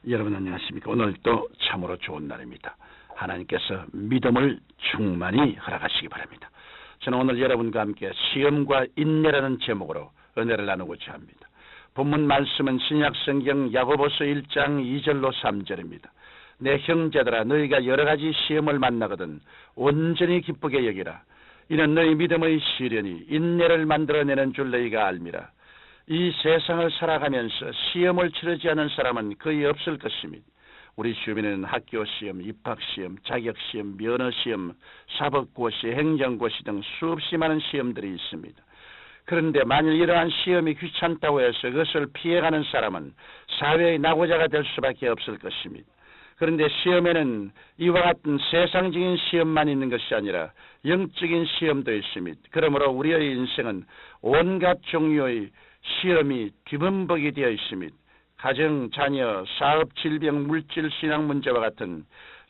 여러분 안녕하십니까? 오늘도 참으로 좋은 날입니다. 하나님께서 믿음을 충만히 허락하시기 바랍니다. 저는 오늘 여러분과 함께 시험과 인내라는 제목으로 은혜를 나누고자 합니다. 본문 말씀은 신약성경 야고보서 1장 2절로 3절입니다. 내 형제들아, 너희가 여러 가지 시험을 만나거든 온전히 기쁘게 여기라. 이는 너희 믿음의 시련이 인내를 만들어내는 줄 너희가 알미라. 이 세상을 살아가면서 시험을 치르지 않은 사람은 거의 없을 것입니다. 우리 주변에는 학교시험, 입학시험, 자격시험, 면허시험, 사법고시, 행정고시 등 수없이 많은 시험들이 있습니다. 그런데 만일 이러한 시험이 귀찮다고 해서 그것을 피해가는 사람은 사회의 낙오자가 될 수밖에 없을 것입니다. 그런데 시험에는 이와 같은 세상적인 시험만 있는 것이 아니라 영적인 시험도 있습니다. 그러므로 우리의 인생은 온갖 종류의 시험이 뒤범벅이 되어 있습니다. 가정, 자녀, 사업, 질병, 물질, 신앙 문제와 같은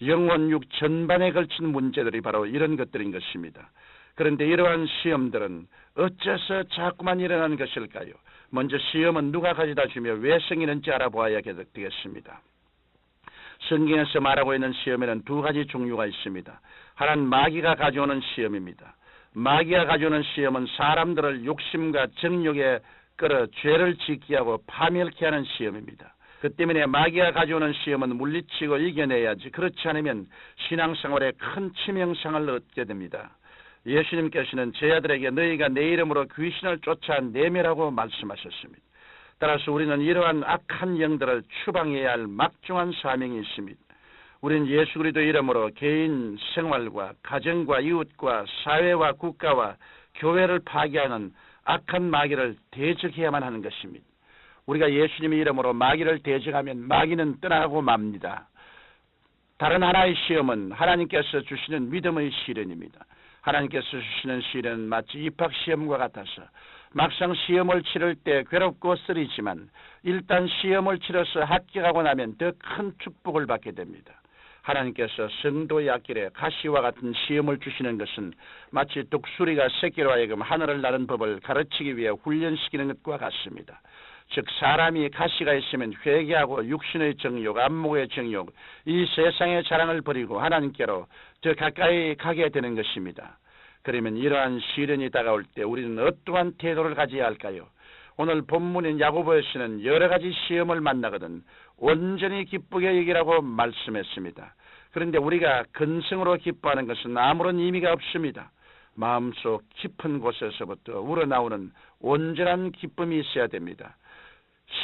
영혼, 육 전반에 걸친 문제들이 바로 이런 것들인 것입니다. 그런데 이러한 시험들은 어째서 자꾸만 일어나는 것일까요? 먼저 시험은 누가 가져다 주며 왜 생기는지 알아보아야 되겠습니다. 성경에서 말하고 있는 시험에는 두 가지 종류가 있습니다. 하나는 마귀가 가져오는 시험입니다. 마귀가 가져오는 시험은 사람들을 욕심과 정욕에 끌어 죄를 짓게 하고 파멸케 하는 시험입니다. 그 때문에 마귀가 가져오는 시험은 물리치고 이겨내야지, 그렇지 않으면 신앙생활에 큰 치명상을 얻게 됩니다. 예수님께서는 제 아들에게 너희가 내 이름으로 귀신을 쫓아 내멸하고 말씀하셨습니다. 따라서 우리는 이러한 악한 영들을 추방해야 할 막중한 사명이 있습니다. 우리는 예수 그리스도 이름으로 개인 생활과 가정과 이웃과 사회와 국가와 교회를 파괴하는 악한 마귀를 대적해야만 하는 것입니다. 우리가 예수님의 이름으로 마귀를 대적하면 마귀는 떠나고 맙니다. 다른 하나의 시험은 하나님께서 주시는 믿음의 시련입니다. 하나님께서 주시는 시련은 마치 입학시험과 같아서 막상 시험을 치를 때 괴롭고 쓰리지만 일단 시험을 치러서 합격하고 나면 더 큰 축복을 받게 됩니다. 하나님께서 성도의 앞길에 가시와 같은 시험을 주시는 것은 마치 독수리가 새끼로 하여금 하늘을 나는 법을 가르치기 위해 훈련시키는 것과 같습니다. 즉 사람이 가시가 있으면 회개하고 육신의 정욕, 안목의 정욕, 이 세상의 자랑을 버리고 하나님께로 더 가까이 가게 되는 것입니다. 그러면 이러한 시련이 다가올 때 우리는 어떠한 태도를 가져야 할까요? 오늘 본문인 야고보에서는 여러 가지 시험을 만나거든 온전히 기쁘게 여기라고 말씀했습니다. 그런데 우리가 근성으로 기뻐하는 것은 아무런 의미가 없습니다. 마음속 깊은 곳에서부터 우러나오는 온전한 기쁨이 있어야 됩니다.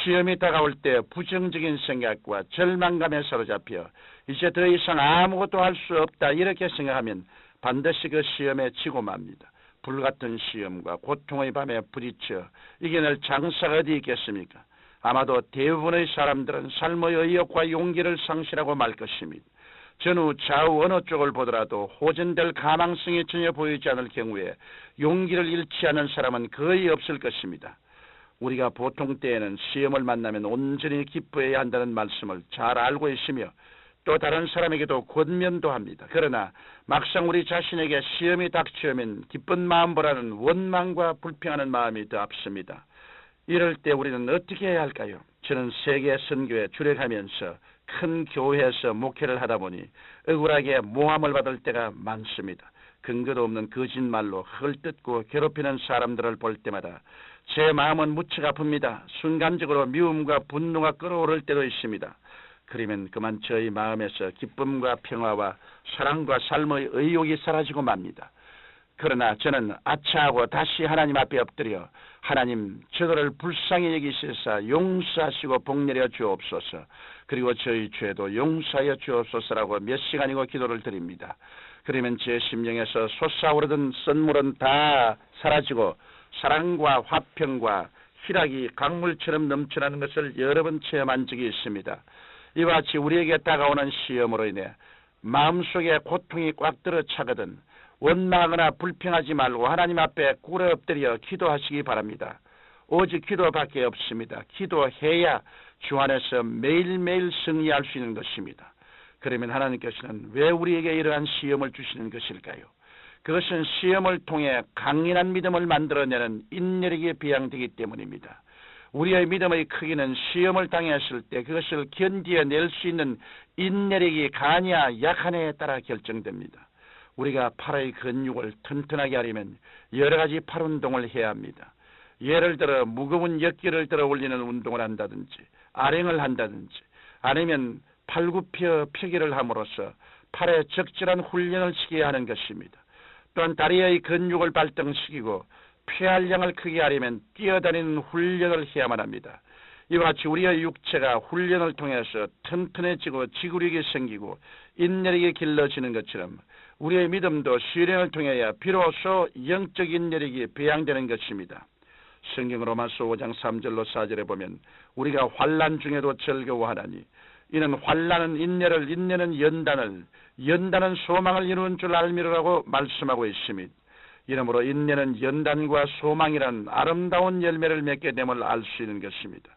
시험이 다가올 때 부정적인 생각과 절망감에 사로잡혀 이제 더 이상 아무것도 할 수 없다 이렇게 생각하면 반드시 그 시험에 지고 맙니다. 불같은 시험과 고통의 밤에 부딪혀 이겨낼 장사가 어디 있겠습니까? 아마도 대부분의 사람들은 삶의 의욕과 용기를 상실하고 말 것입니다. 전후 좌우 어느 쪽을 보더라도 호전될 가망성이 전혀 보이지 않을 경우에 용기를 잃지 않은 사람은 거의 없을 것입니다. 우리가 보통 때에는 시험을 만나면 온전히 기뻐해야 한다는 말씀을 잘 알고 있으며 또 다른 사람에게도 권면도 합니다. 그러나 막상 우리 자신에게 시험이 닥치면 기쁜 마음보다는 원망과 불평하는 마음이 더 앞섭니다. 이럴 때 우리는 어떻게 해야 할까요? 저는 세계 선교에 주력하면서 큰 교회에서 목회를 하다 보니 억울하게 모함을 받을 때가 많습니다. 근거도 없는 거짓말로 헐뜯고 괴롭히는 사람들을 볼 때마다 제 마음은 무척 아픕니다. 순간적으로 미움과 분노가 끓어오를 때도 있습니다. 그러면 그만 저희 마음에서 기쁨과 평화와 사랑과 삶의 의욕이 사라지고 맙니다. 그러나 저는 아차하고 다시 하나님 앞에 엎드려 하나님 저들을 불쌍히 여기시사 용서하시고 복내려 주옵소서, 그리고 저희 죄도 용서하여 주옵소서라고 몇 시간이고 기도를 드립니다. 그러면 제 심령에서 솟아오르던 썬물은 다 사라지고 사랑과 화평과 희락이 강물처럼 넘쳐나는 것을 여러 번 체험한 적이 있습니다. 이와 같이 우리에게 다가오는 시험으로 인해 마음속에 고통이 꽉 들어 차거든 원망하거나 불평하지 말고 하나님 앞에 꿇어 엎드려 기도하시기 바랍니다. 오직 기도밖에 없습니다. 기도해야 주 안에서 매일매일 승리할 수 있는 것입니다. 그러면 하나님께서는 왜 우리에게 이러한 시험을 주시는 것일까요? 그것은 시험을 통해 강인한 믿음을 만들어내는 인내력에 비양되기 때문입니다. 우리의 믿음의 크기는 시험을 당했을 때 그것을 견디어낼 수 있는 인내력이 강하냐 약하냐에 따라 결정됩니다. 우리가 팔의 근육을 튼튼하게 하려면 여러 가지 팔 운동을 해야 합니다. 예를 들어 무거운 역기를 들어 올리는 운동을 한다든지 아령을 한다든지 아니면 팔굽혀 펴기를 함으로써 팔에 적절한 훈련을 시켜야 하는 것입니다. 또한 다리의 근육을 발동시키고 폐활량을 크게 하려면 뛰어다니는 훈련을 해야만 합니다. 이와 같이 우리의 육체가 훈련을 통해서 튼튼해지고 지구력이 생기고 인내력이 길러지는 것처럼 우리의 믿음도 시련을 통해야 비로소 영적 인내력이 배양되는 것입니다. 성경 로마서 5장 3절로 4절에 보면 우리가 환난 중에도 즐거워하나니 이는 환난은 인내를, 인내는 연단을, 연단은 소망을 이루는 줄 알미로라고 말씀하고 있습니다. 이러므로 인내는 연단과 소망이란 아름다운 열매를 맺게 됨을 알 수 있는 것입니다.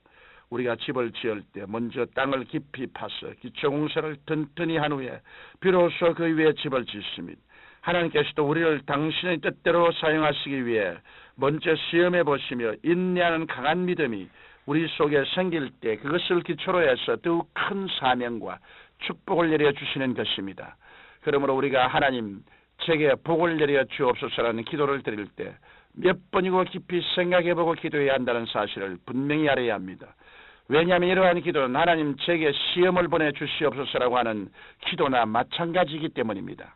우리가 집을 지을 때 먼저 땅을 깊이 파서 기초공사를 튼튼히 한 후에 비로소 그 위에 집을 짓습니다. 하나님께서도 우리를 당신의 뜻대로 사용하시기 위해 먼저 시험해 보시며 인내하는 강한 믿음이 우리 속에 생길 때 그것을 기초로 해서 더욱 큰 사명과 축복을 내려주시는 것입니다. 그러므로 우리가 하나님 제게 복을 내려 주옵소서라는 기도를 드릴 때 몇 번이고 깊이 생각해보고 기도해야 한다는 사실을 분명히 알아야 합니다. 왜냐하면 이러한 기도는 하나님 제게 시험을 보내주시옵소서라고 하는 기도나 마찬가지이기 때문입니다.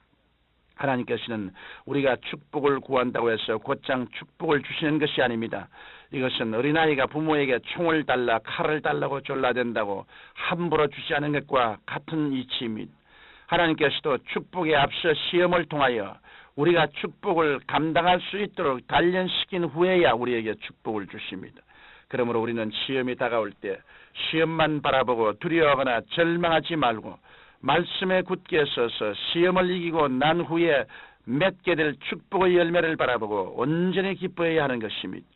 하나님께서는 우리가 축복을 구한다고 해서 곧장 축복을 주시는 것이 아닙니다. 이것은 어린아이가 부모에게 총을 달라 칼을 달라고 졸라댄다고 함부로 주지 않은 것과 같은 이치입니다. 하나님께서도 축복에 앞서 시험을 통하여 우리가 축복을 감당할 수 있도록 단련시킨 후에야 우리에게 축복을 주십니다. 그러므로 우리는 시험이 다가올 때 시험만 바라보고 두려워하거나 절망하지 말고 말씀에 굳게 서서 시험을 이기고 난 후에 맺게 될 축복의 열매를 바라보고 온전히 기뻐해야 하는 것입니다.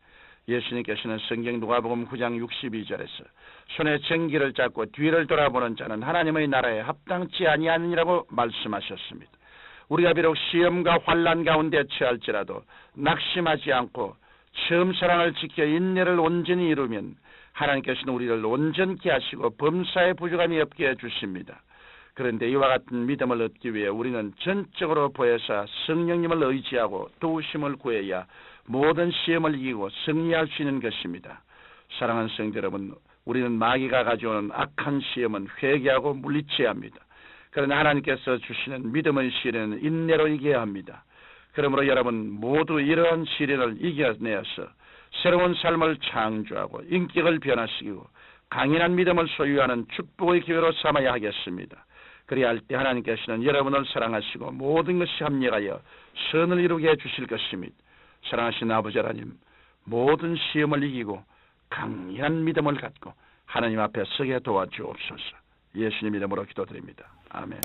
예수님께서는 성경 누가복음 9장 62절에서 손에 정기를 잡고 뒤를 돌아보는 자는 하나님의 나라에 합당치 아니하느니라고 말씀하셨습니다. 우리가 비록 시험과 환난 가운데 처할지라도 낙심하지 않고 처음 사랑을 지켜 인내를 온전히 이루면 하나님께서는 우리를 온전케 하시고 범사에 부족함이 없게 해주십니다. 그런데 이와 같은 믿음을 얻기 위해 우리는 전적으로 보혜사 성령님을 의지하고 도우심을 구해야 모든 시험을 이기고 승리할 수 있는 것입니다. 사랑하는 성도 여러분, 우리는 마귀가 가져오는 악한 시험은 회개하고 물리쳐야 합니다. 그러나 하나님께서 주시는 믿음의 시련은 인내로 이겨야 합니다. 그러므로 여러분 모두 이러한 시련을 이겨내어서 새로운 삶을 창조하고 인격을 변화시키고 강인한 믿음을 소유하는 축복의 기회로 삼아야 하겠습니다. 그래야 할 때 하나님께서는 여러분을 사랑하시고 모든 것이 합력하여 선을 이루게 해주실 것입니다. 사랑하신 아버지 하나님, 모든 시험을 이기고 강인한 믿음을 갖고 하나님 앞에 서게 도와주옵소서. 예수님 이름으로 기도드립니다. 아멘.